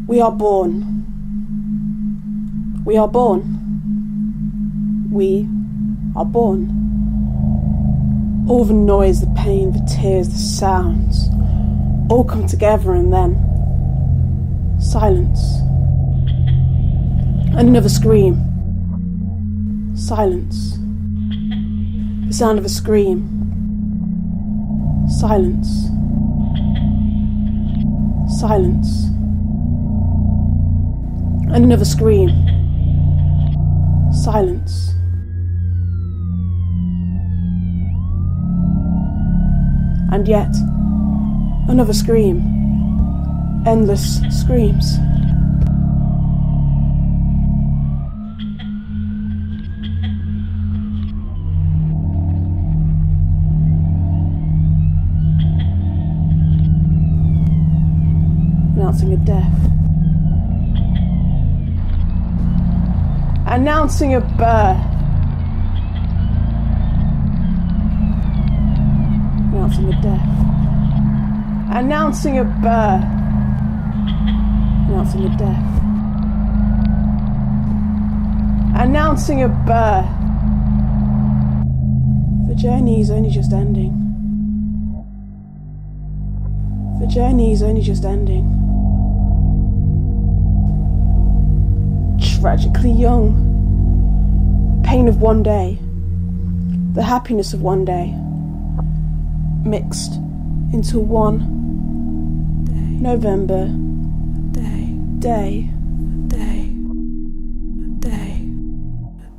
We are born. We are born. We are born. All the noise, the pain, the tears, the sounds, all come together, and then silence. Another scream. Silence. The sound of a scream. Silence. Silence. Another scream. Silence. And yet, another scream. Endless screams. Announcing a death. Announcing a birth. Announcing a death. Announcing a birth. Announcing a death. Announcing a birth. The journey is only just ending. The journey is only just ending. Tragically young. The pain of one day. The happiness of one day. Mixed into one day. November day. Day. Day. Day.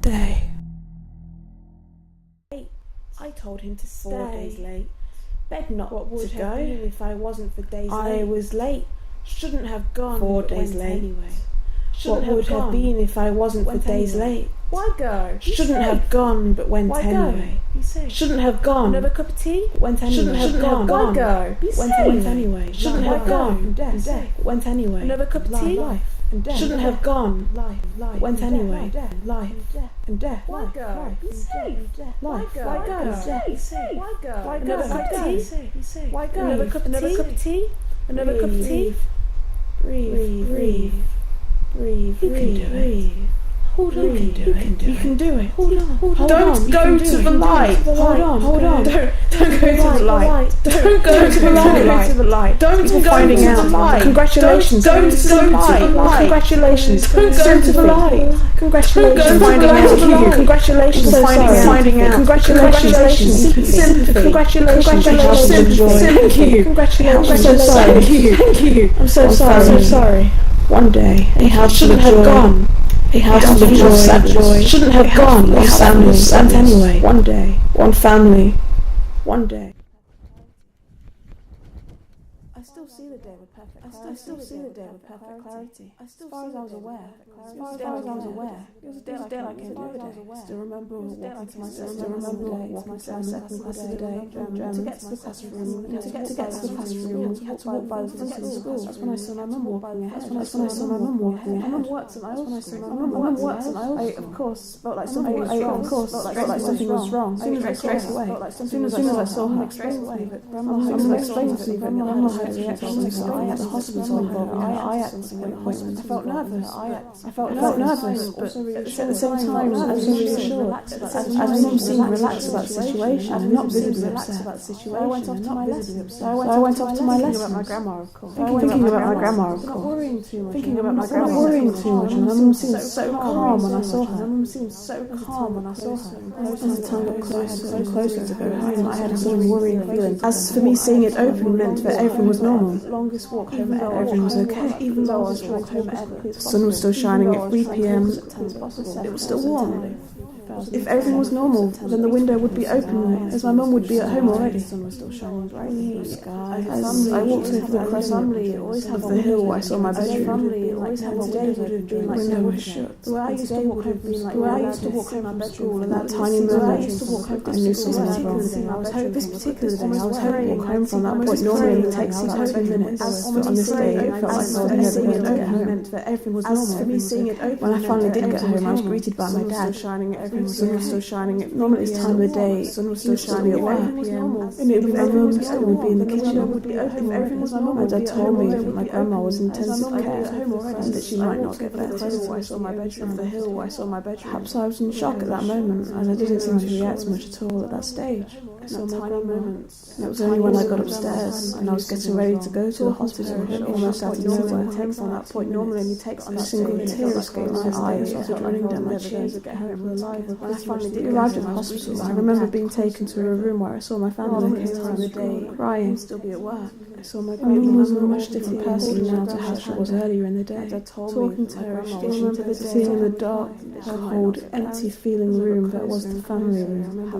Day. I told him to stay. 4 days late. Bed not What would to have go. been if I wasn't for days I late? was late. Shouldn't have gone. 4 but days went late. Anyway. What Shouldn't would have gone, been if I wasn't for went days anyway. late? Why go? Be Shouldn't safe. have gone, but went Why anyway. go? Be safe. Shouldn't have gone. Another cup of tea? Went anyway. Shouldn't have gone. Why go? Be Went safe. anyway. Shouldn't Why have go? gone. Death. Went anyway. Another cup of Life. tea? Life and death. Shouldn't have gone. Life. Went and anyway. Death. Life and death. Why Life. go? Be safe. Life. Why go? Why go? Be safe. Why go? Why go? Another cup of Be tea? safe. Why go? Another cup of tea? Another cup of tea? Breathe. You can do it. Hold on. You can do it. Hold on. Don't go to the light. Hold on. Don't go to the light. Don't go to the light. Don't go to the light. Congratulations. Don't go to the light. Congratulations. Don't go to the light. Congratulations. Finding out. Congratulations. Finding out. Congratulations. Sympathy. Congratulations. Thank you. Congratulations. I'm so sorry. Thank you. I'm so sorry. One day, a house shouldn't have gone. A house of joy. Shouldn't have gone. One family. And anyway, one day, one family, one day. I still see the day with perfect clarity. As far as I was aware. It was a day like any other day. Still remember walking to my second class of the day. To get to the classroom. We had to walk by the front of the school. That's when I saw my mum walking ahead. My mum works and I also of course felt like something was wrong. Straight away. As soon as I saw her, Grandma explained to me that Grandma had a reaction at the hospital involving her eye appointment. I felt nervous, but at the same time, I was reassured. As my mum seemed relaxed about the situation and not visibly upset. I went off to my lesson. I went off to my lesson. Thinking about my grandma, of course. Not worrying too much. And my mum seemed so calm when I saw her. As the time got closer and closer to go home, I had a sort of worrying feeling. As for me, seeing it open meant that everything was normal. Everything was okay. Even though I was walked home ever. The sun was still shining at 3 p.m. It was still warm. If everything was normal, then the window would be open, as my mum would be at home already. As I walked over the crescent of the hill, I saw my bedroom. The window was shut. The way I used to walk home from school, in that tiny moment, I knew something was wrong. This particular day, I was hoping to walk home from that point. Normally it takes about 2 minutes, but on this day, it felt like I would never get home. When I finally did get home, I was greeted by my dad. everything was okay. The sun was still shining. Normally this time of the day, the sun was still shining at work. And it would be my room, and would be in the kitchen. If everything was normal, my dad told me that my grandma was in intensive care and that she might not get better. I saw my bedroom, the hill where I saw my bedroom. Perhaps I was in shock at that moment, as I didn't seem to react much at all at that stage. I saw my grandma. It was only when I got upstairs and I was getting ready to go to the hospital, almost out of nowhere. From that point, normally only takes a single tear escaped my eye as it was running down my cheek. When I finally arrived at the hospital, I remember being taken to a room where I saw my family this time of day, crying. Still be at work. I saw my grandma was a much different person now to how she was earlier in the day. Talking to her, I remember seeing in the dark, cold, empty feeling room that was the family room.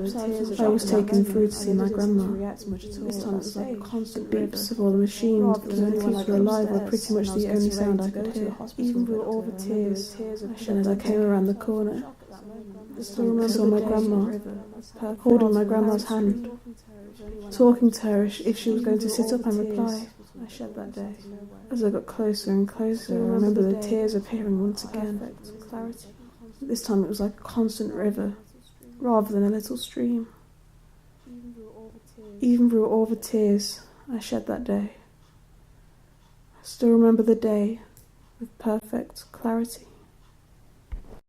I was taken through to see my grandma. This time it was like constant beeps of all the machines, because the only people alive were pretty much the only sound I could hear. Even through all the tears, and as I came around the corner, I saw my grandma, holding my grandma's hand, talking to her if she was going to sit up and reply. I shed that day. As I got closer and closer, I remember the tears appearing once again. This time it was like a constant river, rather than a little stream. Even through all the tears I shed that day, I still remember the day with perfect clarity.